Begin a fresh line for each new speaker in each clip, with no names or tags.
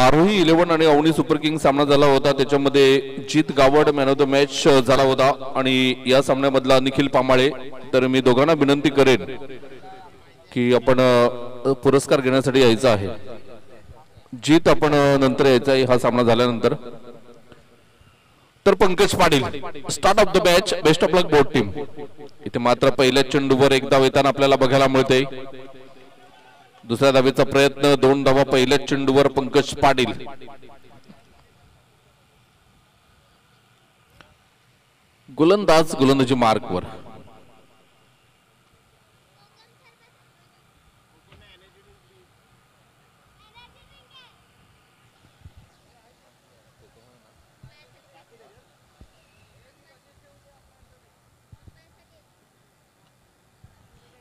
आरोही 11 आणि Avni super king सामना झाला होता. त्याच्यामध्ये Jeet Gawad man of the match झाला होता आणि या सामन्यामधला निखिल पामाळे. तर मी दोघांना विनंती करेन की आपण पुरस्कार घेण्यासाठी यायचं आहे. जीत आपण नंतर यायचा आहे हा सामना झाल्यानंतर. तर Pankaj Patil start of the match. Best of luck both team. इथे मात्र पहिल्या चेंडूवर एक धाव येताना आपल्याला बघायला मिळते. दुसऱ्या धावेचा प्रयत्न, 2 धावा पहिल्या चेंडूवर पंकज पाटील. गोलंदाज गोलंदाजी मार्कवर.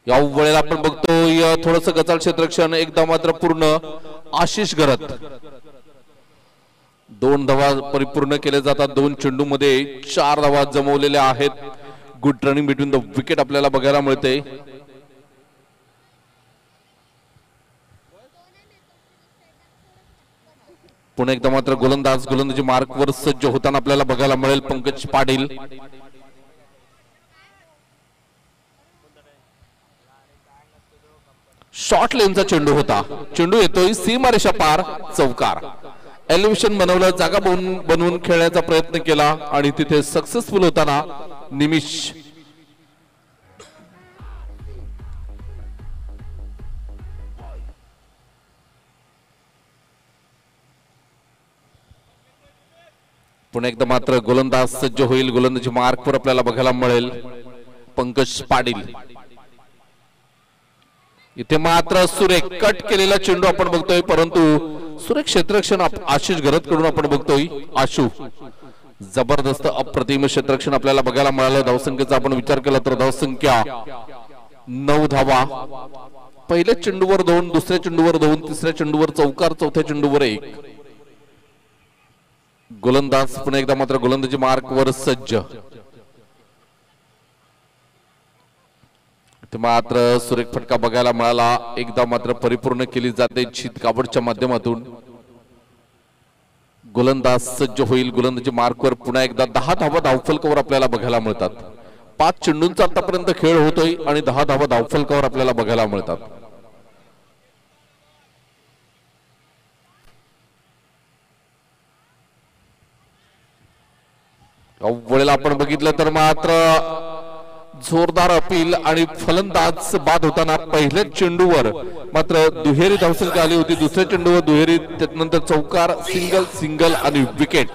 या वेळेला आपण बघतोय थोडस गचाळ क्षेत्ररक्षण. एकदा मात्र पूर्ण आशिष घरत. 2 धावा परिपूर्ण केले जातात. 2 चेंडू मध्ये 4 धावा जमवलेल्या आहेत. Good running between the wicket आपल्याला बघायला मिळते. पुन्हा एकदा मात्र गोलंदाज गोलंदाजी मार्कवर सज्ज होताना आपल्याला बघायला मिळेल पंकज पाटील. शॉर्ट लेनचा चेंडू होता. चेंडू येतोय सीमारेषा पार, चौकार. एलिव्हेशन बनवलं, जागा बनवून खेळण्याचा प्रयत्न केला आणि तिथे सक्सेसफुल होताना निमिष. पुन्हा एकदा मात्र गोलंदाज सज्ज होईल. गोलंदाजी मार्कवर आपल्याला बघायला मिळेल पंकज पाटील. इथे मात्र सुरेख कट केलेला चेंडू आपण बघतोय, परंतु सुरेख क्षेत्ररक्षण आशिष घरत कडून आपण बघतोय. आशू जबरदस्त अप्रतिम क्षेत्ररक्षण आपल्याला बघायला मिळालं. धावसंख्येचा आपण विचार केला तर धावसंख्या 9 धावा. पहिल्या चेंडूवर 2, दुसऱ्या चेंडूवर 2, तिसऱ्या चेंडूवर चौकार, चौथ्या चेंडूवर 1. गोलंदाज पुन्हा एकदा मात्र गोलंदाजी मार्कवर सज्ज. मात्र सुरेख फटका बघायला मिळाला. एकदा मात्र परिपूर्ण केली जाते जीत गावडच्या माध्यमातून. गोलंदाज सज्ज होईल. गोलंदाजी मार्कवर पुन्हा एकदा 10 धावा धावफलकावर आपल्याला बघायला मिळतात. 5 चेंडूंचा आतापर्यंत खेळ होतोय आणि 10 धावा धावफलकावर आपल्याला बघायला मिळतात. वेळेला आपण बघितलं तर मात्र जोरदार अपील आणि फलंदाज बाद होताना पहिल्या चेंडूवर मात्र दुहेरी धावसंख्या आली होती. दुसऱ्या चेंडूवर दुहेरी, त्यानंतर चौकार, सिंगल सिंगल आणि विकेट.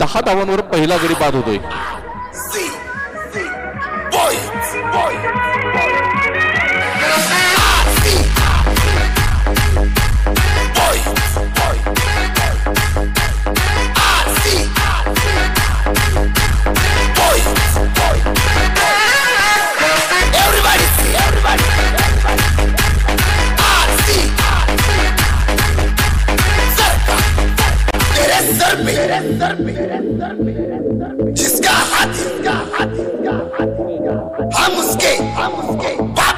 10 धावांवर पहिला गडी बाद होतोय.
जिसका हाथ हम उसके बाप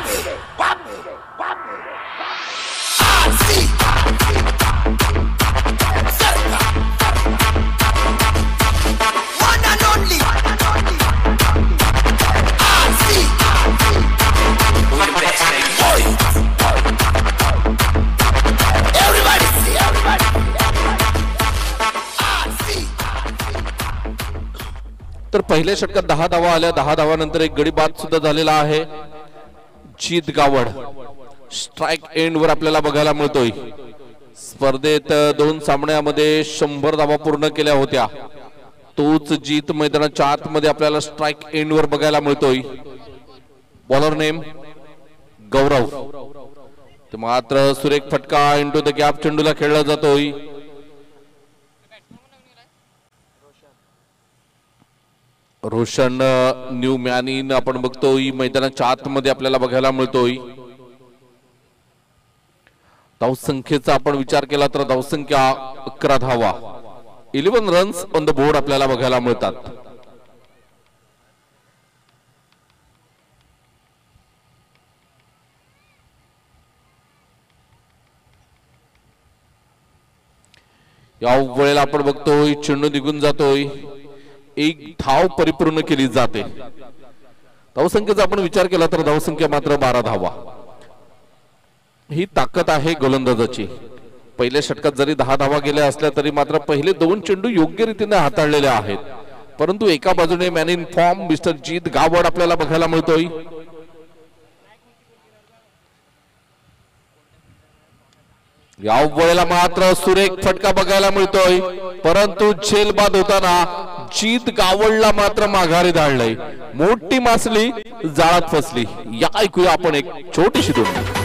one and only everybody see everybody.
तर पहिल्या षटकात 10 धावा आल्या. 10 धावानंतर एक गडी बाद सुद्धा झालेला आहे. जीत गावड स्ट्राइक एंड वर आपल्याला बघायला मिळतोय. स्पर्धेत 2 सामन्यामध्ये 100 धावा पूर्ण केल्या होत्या. तोच जीत मैदानाच्या आतमध्ये आपल्याला स्ट्राइक एंड वर बघायला मिळतोय. बॉलर नेम गौरव. तर मात्र सुरेख फटका इंटू द गॅप चेंडूला खेळला जातोय. रोशन न्यू मॅनिन आपण बघतोय मैदानाच्या आतमध्ये आपल्याला बघायला मिळतोय. धावसंख्येचा आपण विचार केला तर धावसंख्या 11 धावा, 11 रन्स ऑन द बोर्ड आपल्याला बघायला मिळतात. या वेळेला आपण बघतोय चेंडू निघून जातोय, एक धाव परिपूर्ण केली जाते. धावसंख्येचा आपण विचार केला तर धावसंख्या मात्र 12 धावा. ही ताकद आहे गोलंदाजाची. पहिल्या षटकात जरी 10 धावा गेल्या असल्या तरी मात्र पहिले 2 चेंडू योग्य रीतीने हाताळलेले आहेत. परंतु एका बाजूने मॅन इन फॉर्म मिस्टर जीत गावड आपल्याला बघायला मिळतोय. या वेळेला मात्र सुरेख फटका बघायला मिळतोय, परंतु झेलबाद होताना जीत गावडला मात्र माघारी धाडलंय. मोठी मासली जाळात फसली. या ऐकूया आपण एक छोटीशी दोन.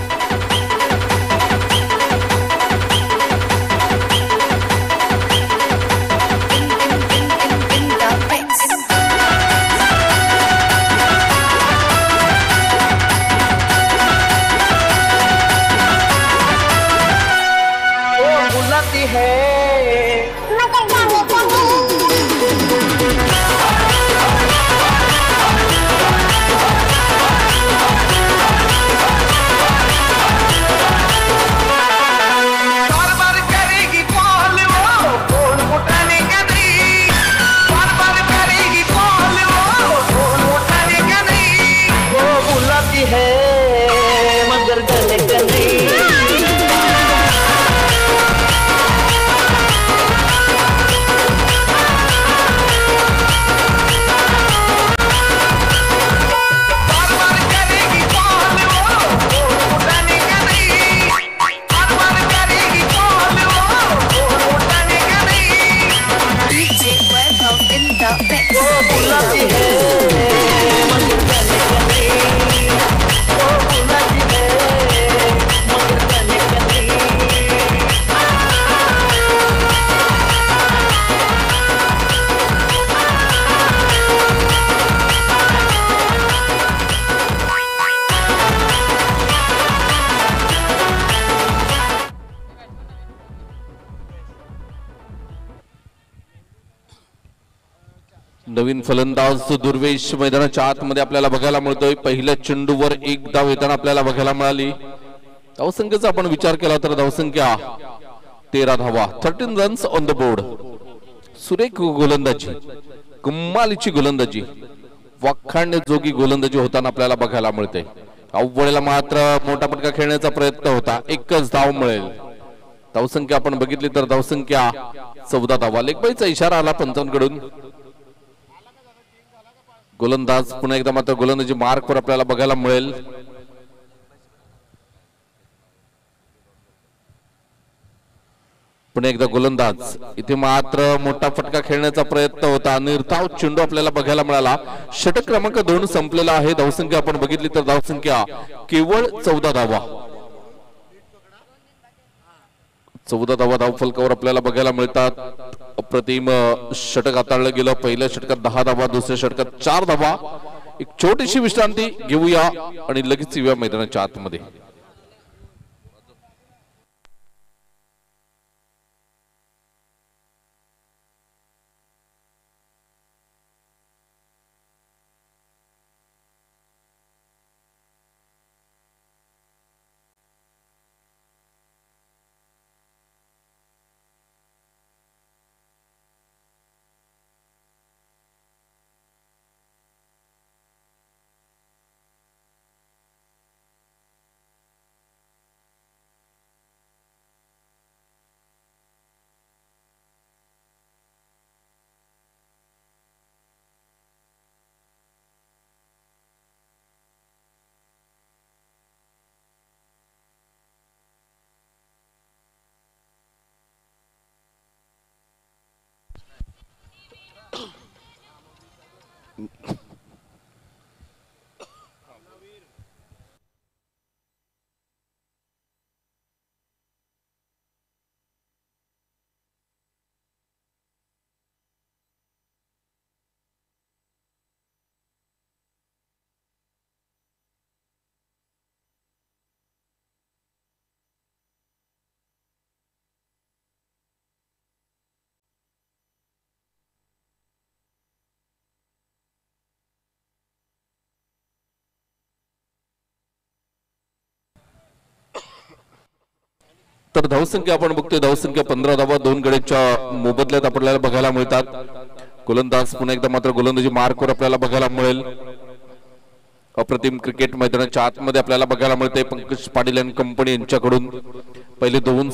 नवीन फलंदाज दुर्वेश मैदानाच्या आतमध्ये आपल्याला बघायला मिळतोय. पहिल्या चेंडूवर एक धाव येताना आपल्याला बघायला मिळाली. धावसंख्येचा आपण विचार केला तर धावसंख्या 13 धावा, 13 रन्स ऑन द बोर्ड. सुरेख गोलंदाजी, कमालीची गोलंदाजी, वाखाणण्या जोगी गोलंदाजी होताना आपल्याला बघायला मिळते. अव्वळेला मात्र मोठा फटका खेळण्याचा प्रयत्न होता, एकच धाव मिळेल. धावसंख्या आपण बघितली तर धावसंख्या 14 धावा. लेगबाईचा इशारा आला पंचांकडून. गोलंदाज पुन्हा एकदा मात्र गोलंदाजी मार्कवर आपल्याला बघायला मिळेल. पुन्हा एकदा गोलंदाज. इथे मात्र मोठा फटका खेळण्याचा प्रयत्न होता, निर्धाव चेंडू आपल्याला बघायला मिळाला. षटक क्रमांक 2 संपलेला आहे. धावसंख्या आपण बघितली तर धावसंख्या केवळ 14 धावा. 14 धावा धावफलकावर आपल्याला बघायला मिळतात. अप्रतिम षटक हाताळलं गेलं. पहिल्या षटकात 10 धावा, दुसऱ्या षटकात 4 धावा. एक छोटीशी विश्रांती घेऊया आणि लगेच येऊया मैदानाच्या आतमध्ये. तर धावसंख्या आपण बघतोय, धावसंख्या 15 धावा 2 गड्यांच्या मोबदल्यात आपल्याला बघायला मिळतात. गोलंदाज पुन्हा एकदा मात्र गोलंदाजी मार्कवर आपल्याला बघायला मिळेल. अप्रतिम क्रिकेट मैदानाच्या आतमध्ये आपल्याला बघायला मिळते. पंकज पाटील आणि कंपनी यांच्याकडून पहिले 2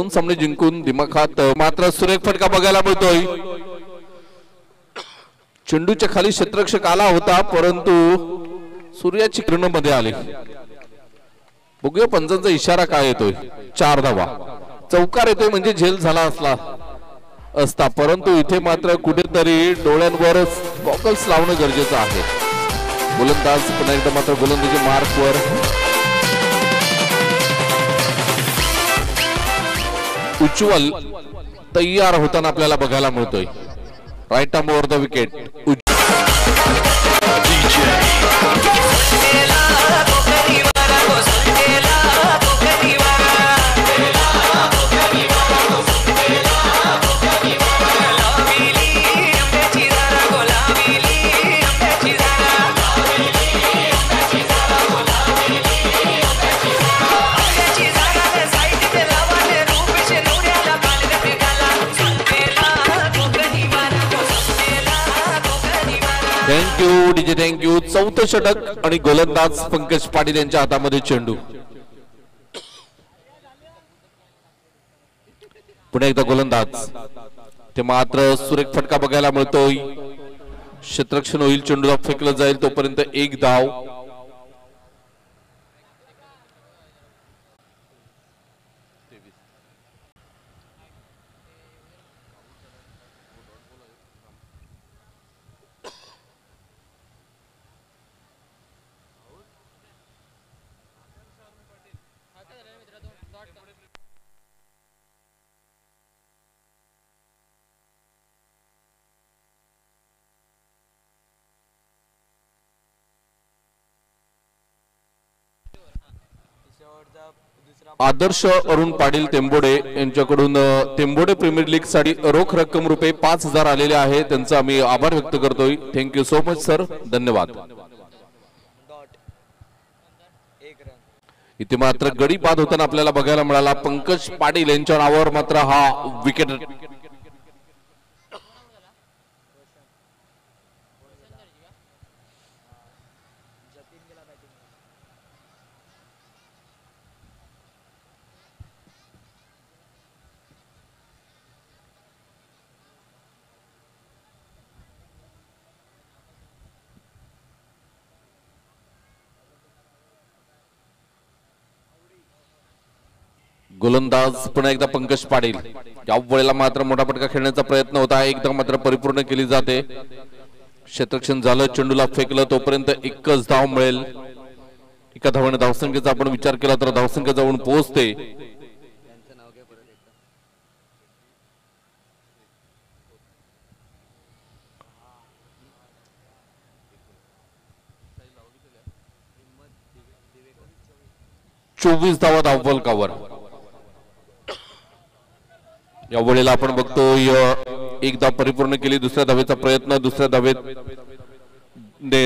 सामने जिंकून दिमाखात मात्र सुरेख फटका बघायला मिळतोय. चेंडूच्या खाली क्षेत्ररक्षक आला होता, परंतु सूर्याची किरण मध्ये आली. बघूया पंचांचा इशारा काय येतोय. 4 धावा. चौकार येतोय म्हणजे झेल झाला असता, परंतु इथे मात्र कुठेतरी डोळ्यांवर गॉगल्स लावणं गरजेचं आहे. गोलंदाज पुन्हा एकदा मात्र गोलंदाजी मार्कवर. उज्ज्वल तयार होताना आपल्याला बघायला मिळतोय. Right arm over the wicket. Thank you DJ, thank you. 4थं षटक आणि गोलंदाज पंकज पाटील यांच्या हातामध्ये चेंडू. पुन्हा एकदा गोलंदाज. ते मात्र सुरेख फटका बघायला मिळतोय. क्षेत्ररक्षण होईल, चेंडूला फेकलं जाईल, तोपर्यंत 1 धाव. आदर्श अरुण पाटील तेंबोडे यांच्याकडून तेंबोडे प्रीमियर लीग साठी रोख रक्कम रुपये 5000 आलेले आहे. त्यांचा आम्ही आभार व्यक्त करतोय. थँक्यू सो मच सर, धन्यवाद. इथे मात्र गडी बाद होताना आपल्याला बघायला मिळाला. पंकज पाटील यांच्या नावावर मात्र हा विकेट. गोलंदाज पुन्हा एकदा पंकज पाटील. या वेळेला मात्र मोठा फटका खेळण्याचा प्रयत्न होता, एकदा मात्र परिपूर्ण केली जाते. क्षेत्ररक्षण झालं, चेंडूला फेकलं, तोपर्यंत 1च धाव मिळेल. एका धावाने धावसंख्येचा आपण विचार केला तर धावसंख्या जाऊन पोहोचते. चोवीस धावा धावफलकावर. या वेळेला आपण बघतोय एकदा परिपूर्ण केली. दुसऱ्या धावेचा प्रयत्न, दुसऱ्या धावेत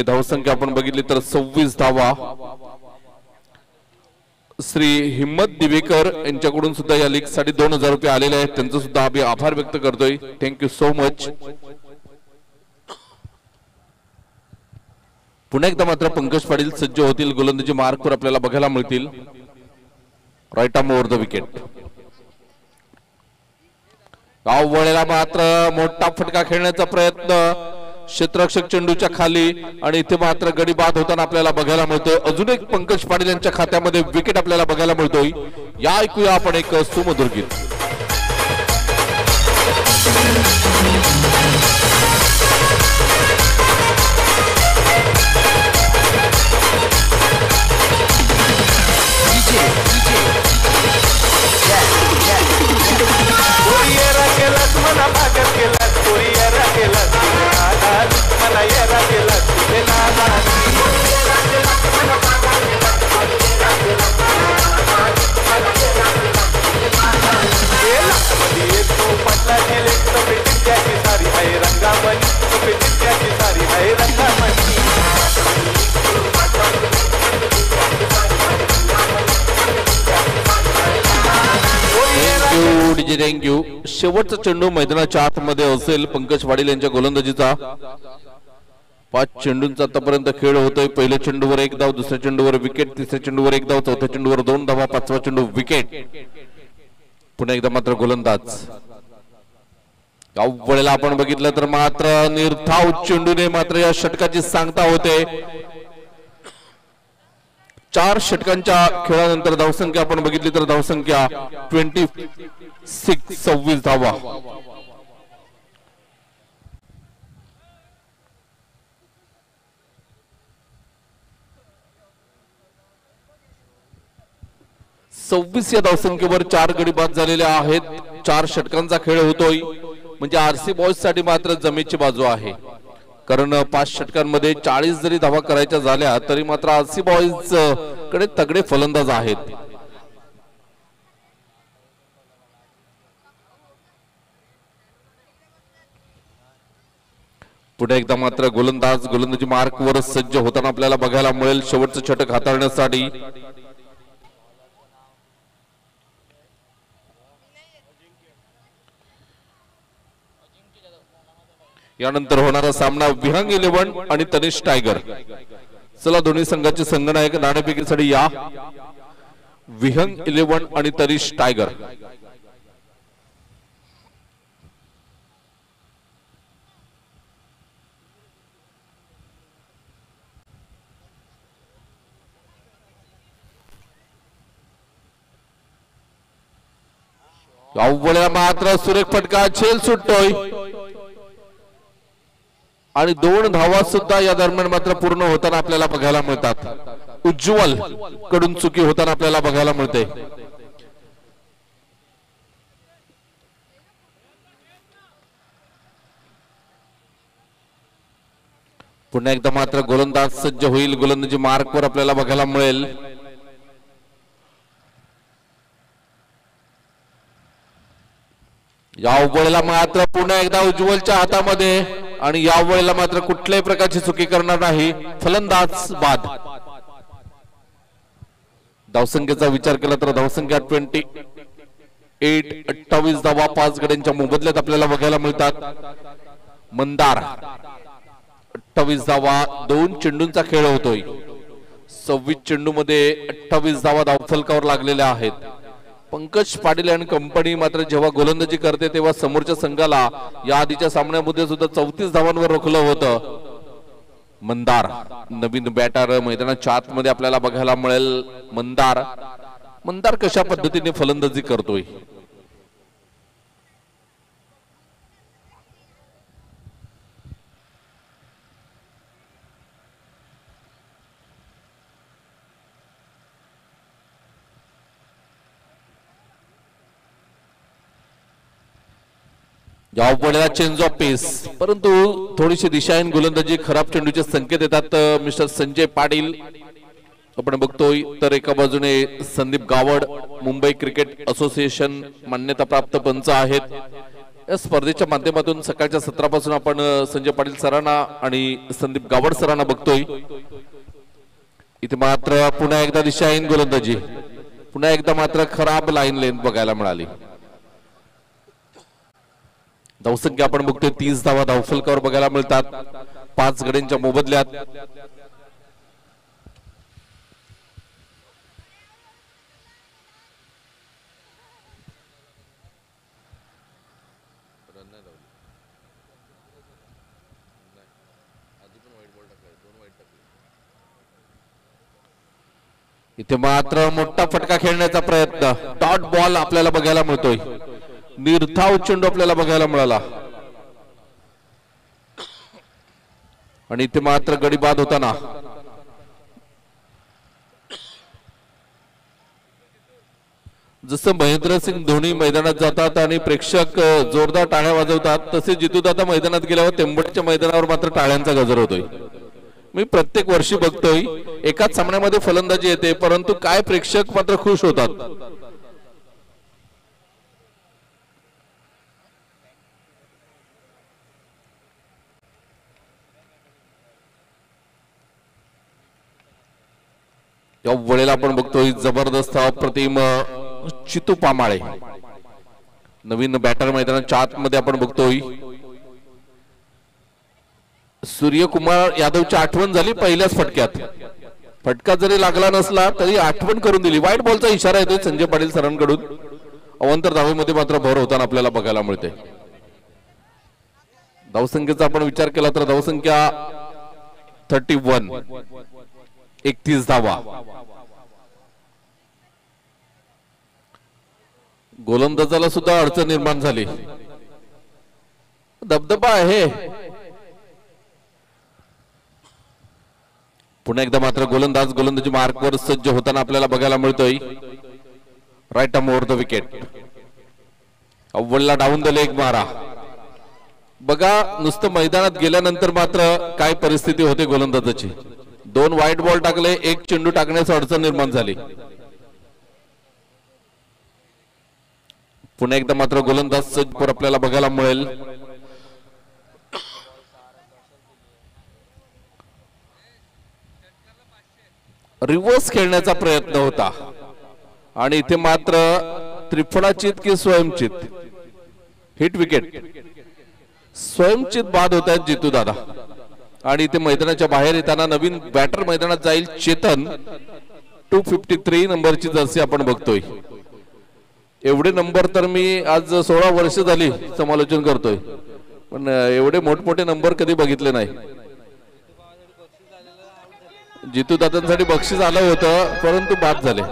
धावसंख्या आपण बघितली तर 26 धावा. श्री हिम्मत दिवेकर यांच्याकडून सुद्धा या लीग साठी 2000 रुपये आलेले आहेत. त्यांचा सुद्धा आम्ही आभार व्यक्त करतोय. Thank you so much. पुन्हा एकदा मात्र पंकज पाटील सज्ज होतील. गोलंदाजी मार्कवर आपल्याला बघायला मिळतील. Right arm over the wicket. गाव वळेला मात्र मोठा फटका खेळण्याचा प्रयत्न, क्षेत्ररक्षक चेंडूच्या खाली, आणि इथे मात्र गडी बाद होताना आपल्याला बघायला मिळतोय. अजून एक पंकज पाटील यांच्या खात्यामध्ये विकेट आपल्याला बघायला मिळतोय. या ऐकूया आपण एक सुमधुर गीत. थँक्यू. शेवटचा चेंडू मैदानाच्या आतमध्ये असेल पंकज पाटील यांच्या गोलंदाजीचा. 5 चेंडूंचा आतापर्यंत खेळ होतोय. पहिल्या चेंडूवर 1 धाव, दुसऱ्या चेंडूवर विकेट, तिसऱ्या चेंडूवर 1 धाव, चौथ्या चेंडूवर 2 धावा, 5वा चेंडू विकेट. पुन्हा एकदा मात्र गोलंदाज. वेळेला आपण बघितलं तर मात्र निर्धाव चेंडूने मात्र या षटकाची सांगता होते. 4 षटकांच्या खेळानंतर धावसंख्या आपण बघितली तर धावसंख्या 26 धावा. या धावसंख्येवर 4 गडी बाद झालेले आहेत. 4 षटकांचा खेळ होतोय म्हणजे आरसी बॉयज साठी मात्र जमेची बाजू आहे. कारण 5 षटकांमध्ये 40 जरी धावा करायच्या झाल्या तरी मात्र आरसी बॉयज कडे तगडे फलंदाज आहेत. पुढे एकदा मात्र गोलंदाजी मार्कवर सज्ज होताना आपल्याला बघायला मिळेल शेवटचं षटक हाताळण्यासाठी. यानंतर होणारा सामना विहंग 11 आणि तनिष टायगर. चला दोन्ही संघाचे संघनायक नाणेफेकीसाठी या. विहंग 11 आणि तनिष टायगर. अव्वळ्या मात्र सुरेख फटका, झेल सुटतोय आणि 2 धावा सुद्धा या दरम्यान मात्र पूर्ण होताना आपल्याला बघायला मिळतात. उज्ज्वल कडून चुकी होताना आपल्याला बघायला मिळते. पुन्हा एकदा मात्र गोलंदाज सज्ज होईल. गोलंदाजी मार्कवर आपल्याला बघायला मिळेल. या वेळेला मात्र पुन्हा एकदा उज्ज्वलच्या हातामध्ये आणि या वेळेला मात्र कुठल्याही प्रकारची चुकी करणार नाही. फलंदाज बाद. धावसंख्येचा विचार केला तर धावसंख्या 28 धावा 5 गड्यांच्या मोबदल्यात आपल्याला बघायला मिळतात. मंदार 28 धावा 2 चेंडूंचा खेळ होतोय. 26 चेंडू मध्ये 28 धावा धावफलकावर लागलेल्या आहेत. पंकज पाटील आणि कंपनी मात्र जेव्हा गोलंदाजी करते तेव्हा समोरच्या संघाला या आधीच्या सामन्यामध्ये सुद्धा 34 धावांवर रोखलं होतं. मंदार नवीन बॅटर मैदानाच्या आतमध्ये आपल्याला बघायला मिळेल. मंदार कशा पद्धतीने फलंदाजी करतोय. यावेळेला चेंज ऑफ पेस, परंतु थोडीशी दिशाहीन गोलंदाजी खराब चेंडूचे संकेत येतात. मिस्टर संजय पाटील आपण बघतोय तर एका बाजूने संदीप गावड मुंबई क्रिकेट असोसिएशन मान्यताप्राप्त पंच आहेत. या स्पर्धेच्या माध्यमातून सकाळच्या सत्रापासून आपण संजय पाटील सरांना आणि संदीप गावड सरांना बघतोय. इथे मात्र पुन्हा एकदा दिशाहीन गोलंदाजी, पुन्हा एकदा मात्र खराब लाईन लेंथ बघायला मिळाली. धावसंख्या आपण बघतोय 30 धावा धावफलकावर बघायला मिळतात 5 गड्यांच्या मोबदल्यात. इथे मात्र मोठा फटका खेळण्याचा प्रयत्न, डॉट बॉल आपल्याला बघायला मिळतोय. निर्धाव चेंडू आपल्याला बघायला मिळाला आणि इथे मात्र गडी बाद होताना जसं महेंद्रसिंग धोनी मैदानात जातात आणि प्रेक्षक जोरदार टाळ्या वाजवतात, तसे जितूदादा मैदानात गेल्यावर तेंबडच्या मैदानावर मात्र टाळ्यांचा गजर होतोय. मी प्रत्येक वर्षी बघतोय एकाच सामन्यामध्ये फलंदाजी येते, परंतु काय प्रेक्षक मात्र खुश होतात. या वेळेला आपण बघतोय जबरदस्त अप्रतिम चितू पामाळे नवीन बॅटर मैदानाच्या आतमध्ये आपण बघतोय सूर्यकुमार यादवची आठवण झाली पहिल्याच फटक्यात. फटका जरी लागला नसला तरी आठवण करून दिली. व्हाईट बॉलचा इशारा येतोय संजय पाटील सरांकडून. अवंतर धावेमध्ये मात्र भर होताना आपल्याला बघायला मिळते. धावसंख्येचा आपण विचार केला तर धावसंख्या 31, 31 धावा. गोलंदाजाला सुद्धा अडचण निर्माण झाली. दबदबा आहे. पुन्हा एकदा मात्र गोलंदाजी मार्कवर सज्ज होताना आपल्याला बघायला मिळतोय. Right arm over the wicket. अव्वलला डाऊन द लेग मारा. बघा नुसतं मैदानात गेल्यानंतर मात्र काय परिस्थिती होते गोलंदाजाची. 2 व्हाईट बॉल टाकले, 1 चेंडू टाकण्याची अडचण निर्माण झाली. पुन्हा एकदा मात्र गोलंदाज सज्ज आपल्याला बघायला मिळेल. रिव्हर्स खेळण्याचा प्रयत्न होता आणि इथे मात्र त्रिफळाचित की स्वयंचित हिट विकेट. स्वयंचित बाद होत आहेत जितू दादा. आणि इथे मैदानाच्या बाहेर येताना नवीन बॅटर मैदानात जाईल चेतन. 253 नंबरची जर्सी आपण बघतोय. एवढे नंबर तर मी आज 16 वर्ष झाली समालोचन करतोय, पण एवढे मोठमोठे नंबर कधी बघितले नाही. जितू दादांसाठी बक्षीस आलं होतं परंतु बाद झाले.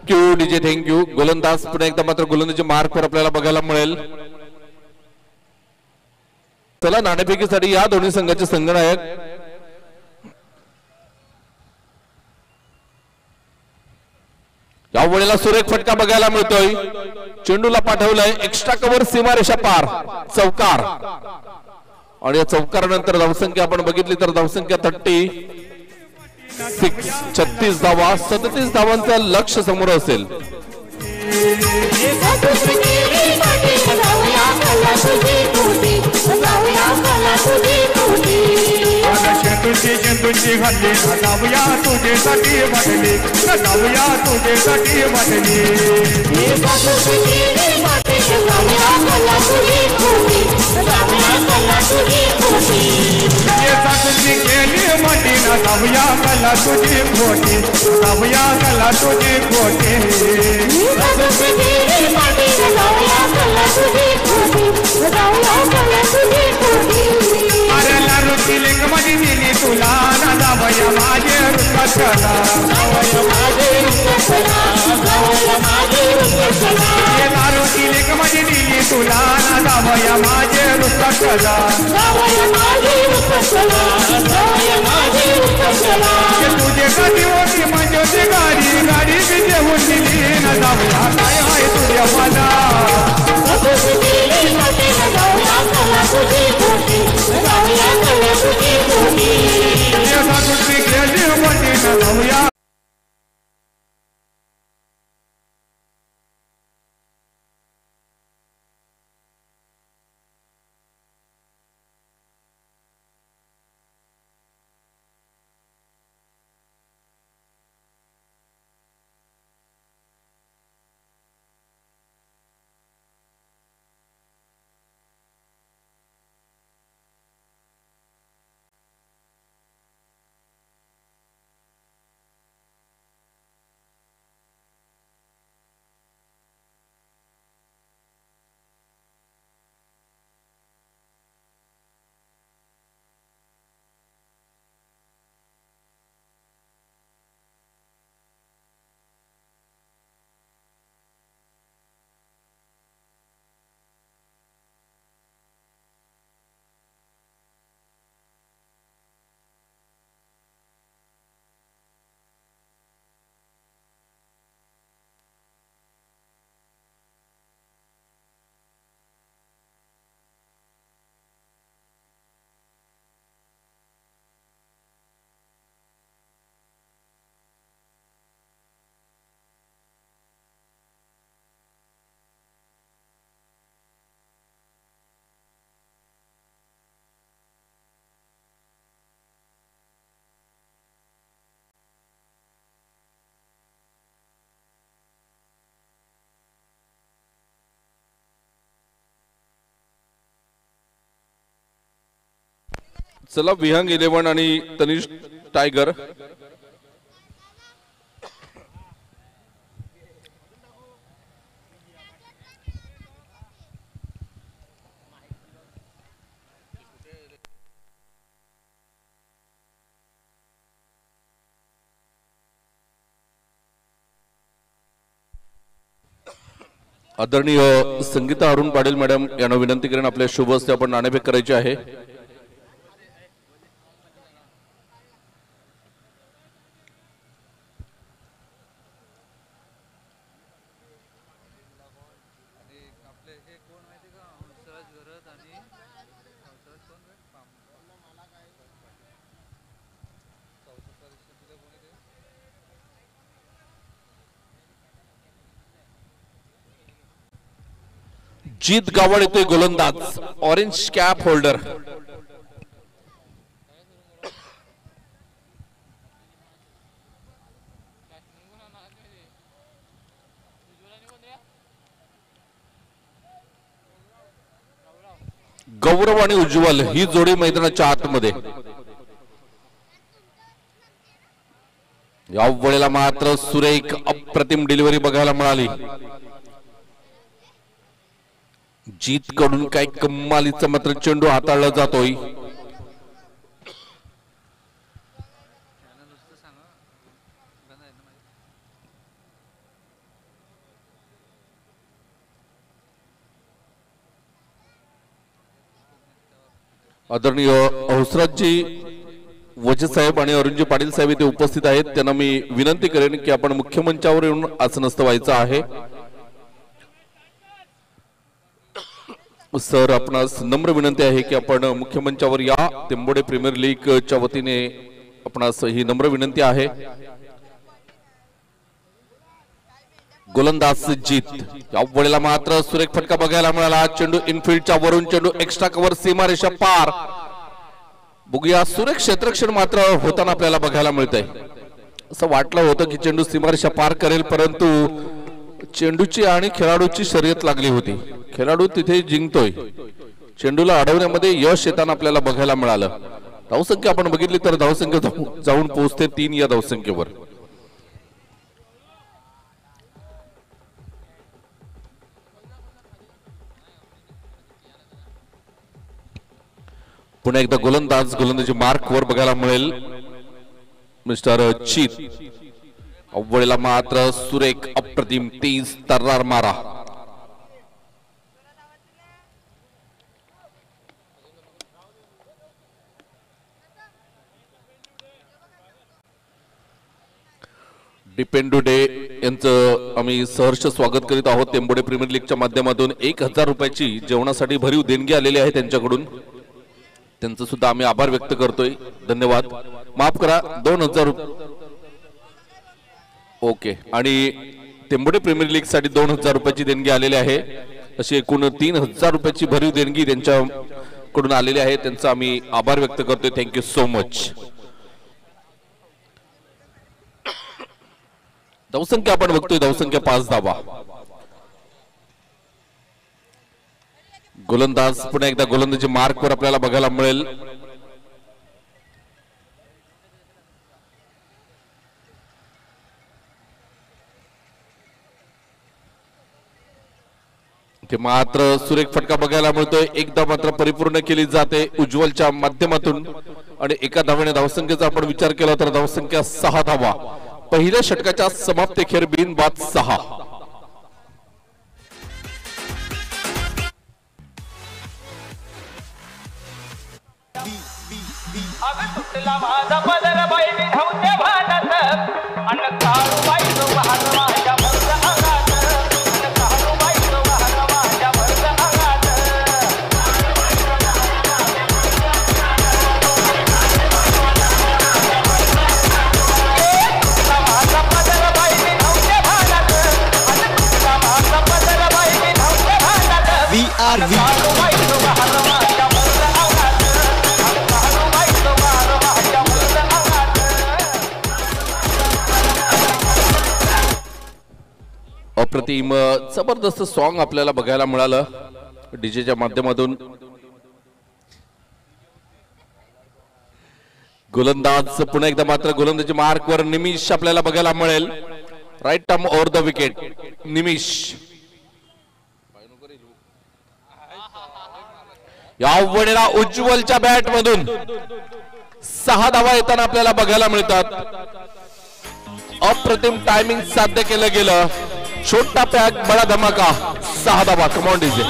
Thank you DJ, thank you. गोलंदाज पुन्हा एकदा मात्र गोलंदाजी मार्कवर आपल्याला बघायला मिळेल. चला नाणेफेकीसाठी या दोन्ही संघाचे संघनायक या वेळेला सुरेख फटका बघायला मिळतोय. चेंडूला पाठवलंय एक्स्ट्रा कव्हर, सीमारेषा पार, चौकार. आणि या चौकारानंतर धावसंख्या आपण बघितली तर धावसंख्या 36 धावा. 37 धावांचं लक्ष समोर असेल.
चेंडूची हल्ली जाऊया तुझेसाठी वाटली, जाऊया तुझेसाठी वाटली. केली मोठी ना जाऊया कला तुझी खोटी, जाऊया कला तुझी खोटी. अरे लारुची लेक मध्ये दिली तुला ना जावया माझे रुपचला, लारुची लेक मध्ये दिली तुला ना जावया माझे रुपचला. तुझे कधी होती म्हणजे ते गाडी गाडी बी देऊन दिली ना जाऊया काय आहे तुझ्या मला. जाऊया
चला विहंग 11 आणि तनिष टायगर आदरणीय संगीता अरुण पाटील मॅडम यांना विनंती करेन आपल्या शुभ हस्ते आपण नाणेफेक करायची आहे. जीत गावड येतोय गोलंदाज ऑरेंज कॅप होल्डर. गौरव आणि उज्ज्वल ही जोडी मैदानाच्या आतमध्ये. या वेळेला मात्र सुरेख अप्रतिम डिलिव्हरी बघायला मिळाली. जीत कडून काय कमालीचा मात्र चेंडू हाताळला जातोय. आदरणीय हौसराजजी वजे साहेब आणि अरुणजी पाटील साहेब इथे उपस्थित आहेत. त्यांना मी विनंती करेन की आपण मुख्य मंचावर येऊन आसनस्थ व्हायचं आहे. सर आपणास नम्र विनंती आहे की आपण मुख्य मंचावर या. तेंबोडे प्रीमियर लीगच्या वतीने आपणास ही नम्र विनंती आहे. गोलंदाज जीत या वेळेला मात्र सुरेख फटका बघायला मिळाला. चेंडू इनफिल्डच्या वरून चेंडू एक्स्ट्रा कव्हर सीमारेषा पार. बघूया सुरेख क्षेत्ररक्षण मात्र होताना आपल्याला बघायला मिळतंय. असं वाटलं होतं की चेंडू सीमारेषा पार करेल परंतु चेंडूची आणि खेळाडूची शर्यत लागली होती. खेळाडू तिथे जिंकतोय. चेंडूला अडवण्यामध्ये यश येताना आपल्याला बघायला मिळालं. धावसंख्या आपण बघितली तर धावसंख्या जाऊन पोहोचते 3 या धावसंख्येवर. पुन्हा एकदा गोलंदाजी मार्क वर बघायला मिळेल मिस्टर चीत. अव्वळीला मात्र सुरेख अप्रतिम 30 तर्रार मारा. डिपेंडू डे यांचं आम्ही सहर्ष स्वागत करीत आहोत. तेंबोडे प्रीमियर लीगच्या माध्यमातून 1000 रुपयाची जेवणासाठी भरीव देणगी आलेली आहे त्यांच्याकडून. त्यांचं सुद्धा आम्ही आभार व्यक्त करतोय. धन्यवाद. माफ करा 2000 ओके. आणि तेंबोडे प्रीमियर लीग साठी 2000 रुपयाची देणगी आलेली आहे. अशी एकूण 3000 रुपयाची भरीव देणगी त्यांच्याकडून आलेली आहे. त्यांचा आम्ही आभार व्यक्त करतोय. Thank you so much. धावसंख्या आपण बघतोय धावसंख्या 5 धावा. गोलंदाज पुन्हा एकदा गोलंदाजी मार्क वर आपल्याला बघायला मिळेल. ते मात्र सुरेख फटका बघायला मिळतोय. एकदा मात्र परिपूर्ण केली जाते उज्ज्वलच्या माध्यमातून आणि एका धावेने धावसंख्येचा आपण विचार केला तर धावसंख्या 6 धावा. पहिल्या षटकाच्या समाप्तीखेर बिनबाद 6. अप्रतिम जबरदस्त सॉन्ग आपल्याला बघायला मिळालं डीजेच्या माध्यमातून. गोलंदाज पुन्हा एकदा मात्र गोलंदाजी मार्कवर निमिष आपल्याला बघायला मिळेल. Right arm over the wicket Nimish. या वेळेला उज्ज्वलच्या बॅट मधून 6 धावा येताना आपल्याला बघायला मिळतात. अप्रतिम टायमिंग साध्य केलं गेलं. छोटा पॅक बडा धमाका 6 धावा. Come on DJ.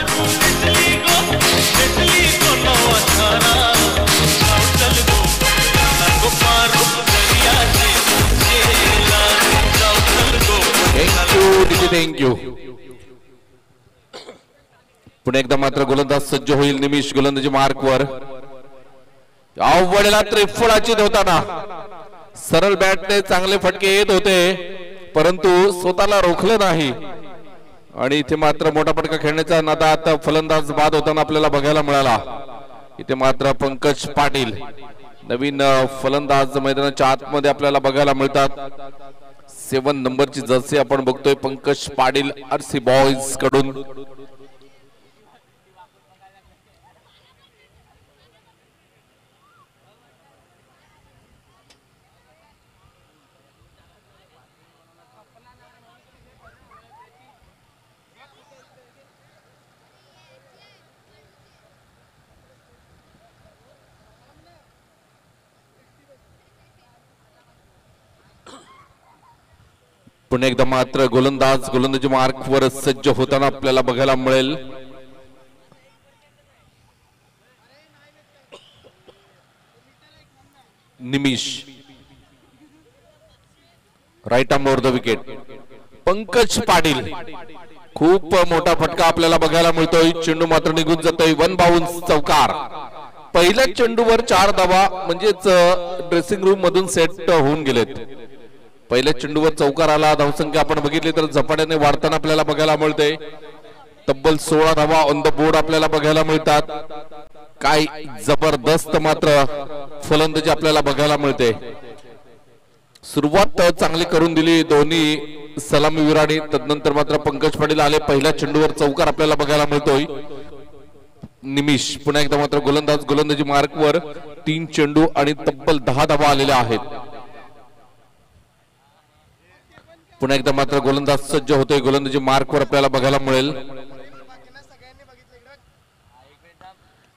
Thank you DJ thank you. पुन्हा एकदा मात्र गोलंदाज सज्ज होईल. निमिष गोलंदाजी मार्कवर. वेळेला त्रिफळाची होताना सरळ बॅटने चांगले फटके येत होते परंतु स्वतःला रोखलं नाही आणि इथे मात्र मोठा फटका खेळण्याचा नादात फलंदाज बाद होताना आपल्याला बघायला मिळाला. इथे मात्र पंकज पाटील नवीन फलंदाज मैदानाच्या आतमध्ये आपल्याला बघायला मिळतात. 7 नंबरची जर्सी आपण बघतोय पंकज पाटील आरसी बॉयज कडून. पुन्हा एकदा मात्र गोलंदाजी मार्कवर सज्ज होताना आपल्याला बघायला मिळेल. Nimish. Right arm over the wicket Pankaj Patil. खूप मोठा फटका आपल्याला बघायला मिळतोय. चेंडू मात्र निघून जातोय. 1 बाउन्स चौकार. पहिल्या चेंडूवर 4 धावा म्हणजेच ड्रेसिंग रूम मधून सेट होऊन गेलेत. पहिल्या चेंडूवर चौकार आला. धावसंख्या आपण बघितली तर झपाट्याने वाढताना आपल्याला बघायला मिळते. तब्बल 16 धावा ऑन द बोर्ड आपल्याला बघायला मिळतात. काय जबरदस्त मात्र फलंदाजी आपल्याला बघायला मिळते. सुरुवात चांगली करून दिली दोन्ही सलामीवीरांनी. तदनंतर मात्र पंकज पाटील आले. पहिल्या चेंडूवर चौकार आपल्याला बघायला मिळतोय. निमिष पुन्हा एकदा मात्र गोलंदाजी मार्कवर 3 चेंडू आणि तब्बल 10 धावा आलेल्या आहेत. पुन्हा एकदा मात्र गोलंदाज सज्ज होतोय. गोलंदाजी मार्कवर आपल्याला बघायला मिळेल.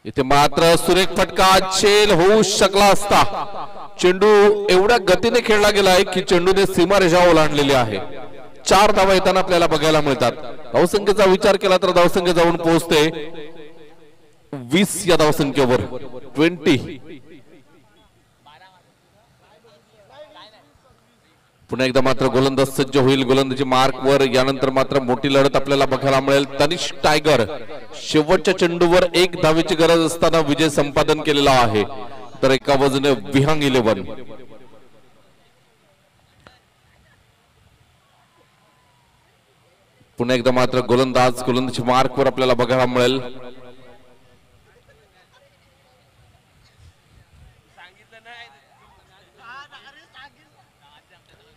इथे मात्र सुरेख फटका झेल होऊ शकला असता. चेंडू एवढ्या गतीने खेळला गेलाय की चेंडूने सीमारेषा ओलांडलेली आहे. 4 धावा येताना आपल्याला बघायला मिळतात. धावसंख्येचा विचार केला तर धावसंख्या जाऊन पोहोचते 20 या धावसंख्येवर. 20. पुन्हा एकदा मात्र गोलंदाज सज्ज होईल. गोलंदाजी मार्कवर. यानंतर मात्र मोठी लढत आपल्याला बघायला मिळेल. तनिष्क टायगर शेवटच्या चेंडूवर 1 धावेची गरज असताना विजय संपादन केलेला आहे. तर एका बाजूने विहंग 11. पुन्हा एकदा मात्र गोलंदाजी मार्कवर आपल्याला बघायला मिळेल.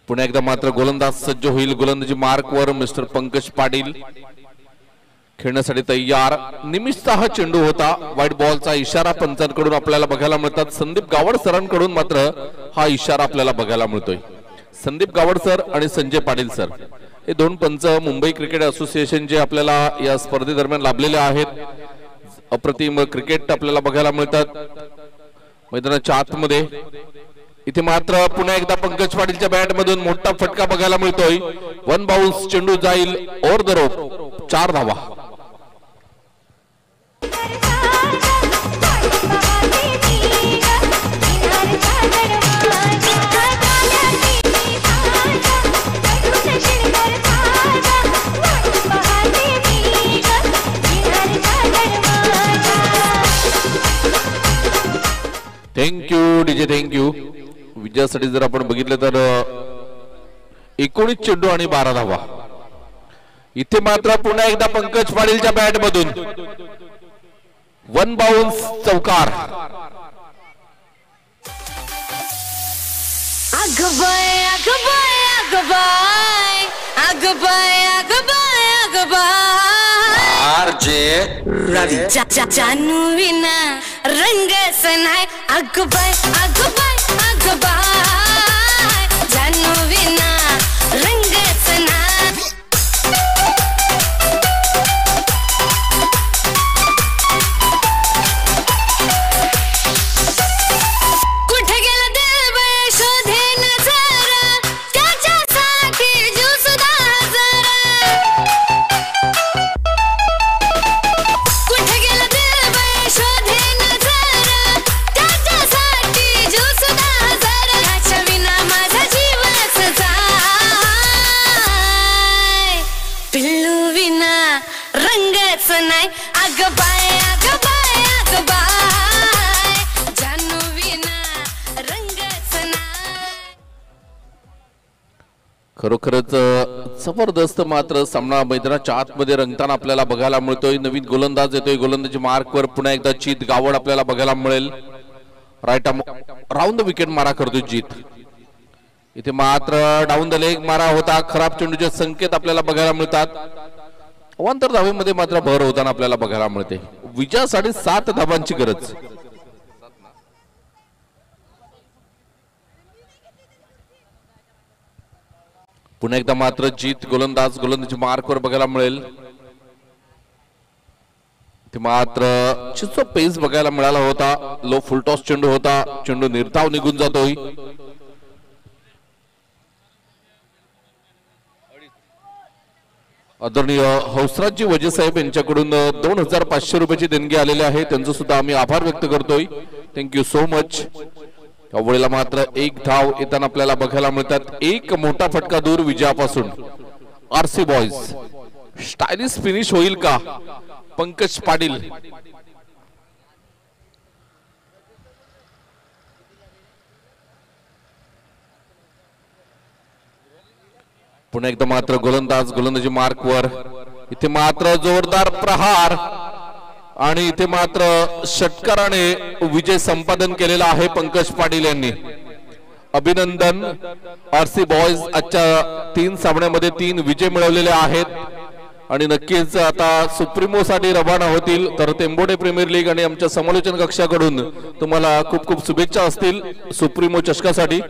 पुन्हा एकदा मात्र गोलंदाज सज्ज होईल. गोलंदाजी मार्कवर मिस्टर पंकज पाटील खेळण्यासाठी तयार. निमिषचा हा चेंडू होता. व्हाईट बॉलचा इशारा पंचांकडून आपल्याला बघायला मिळतात. संदीप गावड सरांकडून मात्र हा इशारा आपल्याला बघायला मिळतोय. संदीप गावड सर आणि संजय पाटील सर हे 2 पंच मुंबई क्रिकेट असोसिएशन जे आपल्याला या स्पर्धेदरम्यान लाभलेले आहेत. अप्रतिम क्रिकेट आपल्याला बघायला मिळतात मैदानाच्या आतमध्ये. इथे मात्र पुन्हा एकदा पंकज पाटीलच्या बॅट मधून मोठा फटका बघायला मिळतोय. 1 बाउन्स. चेंडू जाईल ओव्हर द रोप. 4 धावा. Thank you DJ thank you. विजयासाठी जर आपण बघितलं तर 19 चेंडू आणि 12 धावा. इथे मात्र पुन्हा एकदा पंकज पाटीलच्या बॅट मधून 1 बाउन्स चौकार.
जानू विना रंग सनाय. अग बाय अगं बाय जानू विना रंगच नाही कुठे गेला देव शोधे नजरा त्याच्यासाठी जीव सुद्धा हजरा कुठे गेला देव शोधे नजरा त्याच्यासाठी जीव सुद्धा हजरा त्याच्या विना माझा जीवच जाय पिल्लू विना रंगच नाही अगं बाय अगं बाय अगं बाय जानू विना रंगच नाही
खरोखरच जबरदस्त मात्र सामना मैदानाच्या आतमध्ये रंगताना आपल्याला बघायला मिळतोय. नवीन गोलंदाज येतोय. गोलंदाजी मार्कवर पुन्हा एकदा जीत गावड आपल्याला बघायला मिळेल. राईट राऊंड द विकेट मारा करतोय जीत. इथे मात्र डाऊन द लेग मारा होता. खराब चेंडूचे संकेत आपल्याला बघायला मिळतात. अवांतर धावेमध्ये मात्र भर होताना आपल्याला बघायला मिळते. विजयासाठी 7 धावांची गरज. पुन्हा एकदा मात्र जीत गोलंदाजी मार्कवर बघायला मिळेल. ते मात्र चिचो पेस बघायला मिळाला होता. लो फुलटॉस चेंडू होता. चेंडू निर्धाव निघून जातोय. आदरणीय हौसराजी वजे साहेब यांच्याकडून 2500 रुपयाची देणगी आलेली आहे. त्यांचं सुद्धा आम्ही आभार व्यक्त करतोय. Thank you so much. यावेळेला मात्र 1 धाव येताना आपल्याला बघायला मिळतात. एक मोठा फटका दूर विजयापासून. आरसी बॉयज स्टायलिश फिनिश होईल का पंकज पाटील. पुन्हा एकदा मात्र गोलंदाजी मार्कवर. इथे मात्र जोरदार प्रहार आणि इथे मात्र षटकाराने विजय संपादन केलेला आहे पंकज पाटील यांनी. अभिनंदन. आरसी बॉयज आजच्या 3 सामन्यामध्ये 3 विजय मिळवलेले आहेत आणि नक्कीच आता सुप्रीमो साठी रवाना होतील. तर तेंबोडे प्रीमियर लीग आणि आमच्या समालोचन कक्षाकडून तुम्हाला खूप खूप शुभेच्छा असतील सुप्रीमो चषकासाठी.